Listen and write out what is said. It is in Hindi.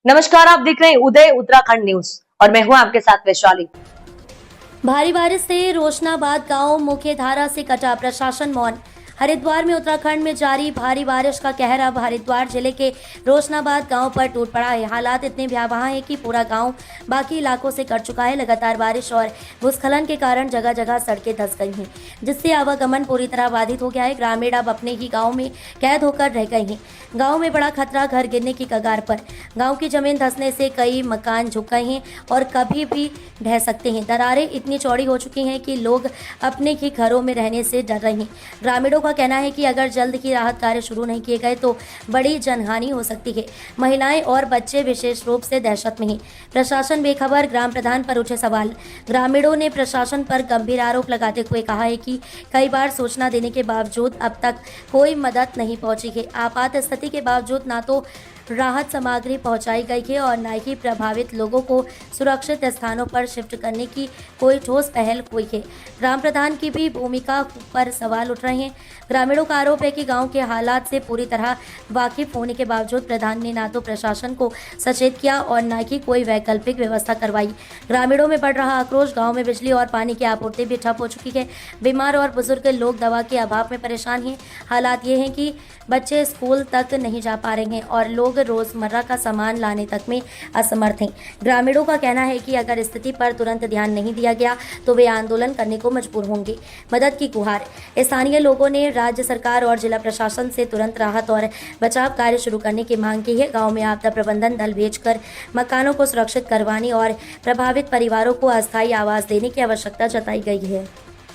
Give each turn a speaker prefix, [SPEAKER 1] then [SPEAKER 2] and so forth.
[SPEAKER 1] नमस्कार, आप देख रहे हैं उदय उत्तराखंड न्यूज और मैं हूं आपके साथ वैशाली।
[SPEAKER 2] भारी बारिश से रोशनाबाद गांव मुख्य धारा से कटा, प्रशासन मौन। हरिद्वार में उत्तराखंड में जारी भारी बारिश का कहर अब हरिद्वार जिले के रोशनाबाद गांव पर टूट पड़ा है। हालात इतने भयावह हैं कि पूरा गांव बाकी इलाकों से कट चुका है। लगातार बारिश और भूस्खलन के कारण जगह जगह सड़कें धंस गई हैं, जिससे आवागमन पूरी तरह बाधित हो गया है। ग्रामीण अब अपने ही गाँव में कैद होकर रह गए हैं। गाँव में बड़ा खतरा, घर गिरने की कगार पर। गाँव की जमीन धंसने से कई मकान झुक गए हैं और कभी भी ढह सकते हैं। दरारें इतनी चौड़ी हो चुकी हैं कि लोग अपने ही घरों में रहने से डर रहे हैं। ग्रामीणों का कहना है कि अगर जल्द ही राहत कार्य शुरू नहीं किए गए तो बड़ी जनहानि हो सकती है। महिलाएं और बच्चे विशेष रूप से दहशत में हैं। प्रशासन बेखबर, ग्राम प्रधान पर उठे सवाल। ग्रामीणों ने प्रशासन पर गंभीर आरोप लगाते हुए कहा है कि कई बार सूचना देने के बावजूद अब तक कोई मदद नहीं पहुंची है। आपात स्थिति के बावजूद ना तो राहत सामग्री पहुंचाई गई है और न ही प्रभावित लोगों को सुरक्षित स्थानों पर शिफ्ट करने की कोई ठोस पहल हुई है। ग्राम प्रधान की भी भूमिका पर सवाल उठ रहे हैं। ग्रामीणों का आरोप है कि गांव के हालात से पूरी तरह वाकिफ होने के बावजूद प्रधान ने ना तो प्रशासन को सचेत किया और न ही कोई वैकल्पिक व्यवस्था करवाई। ग्रामीणों में बढ़ रहा आक्रोश। गाँव में बिजली और पानी की आपूर्ति भी ठप हो चुकी है। बीमार और बुजुर्ग लोग दवा के अभाव में परेशान हैं। हालात ये हैं कि बच्चे स्कूल तक नहीं जा पा रहे हैं और लोग रोजमर्रा का सामान लाने तक में असमर्थ हैं। ग्रामीणों का कहना है कि अगर स्थिति पर तुरंत ध्यान नहीं दिया गया तो वे आंदोलन करने को मजबूर होंगे। मदद की गुहार। स्थानीय लोगों ने राज्य सरकार और जिला प्रशासन से तुरंत राहत और बचाव कार्य शुरू करने की मांग की है। गाँव में आपदा प्रबंधन दल भेजकर मकानों को सुरक्षित करवाने और प्रभावित परिवारों को अस्थायी आवास देने की आवश्यकता जताई गई है।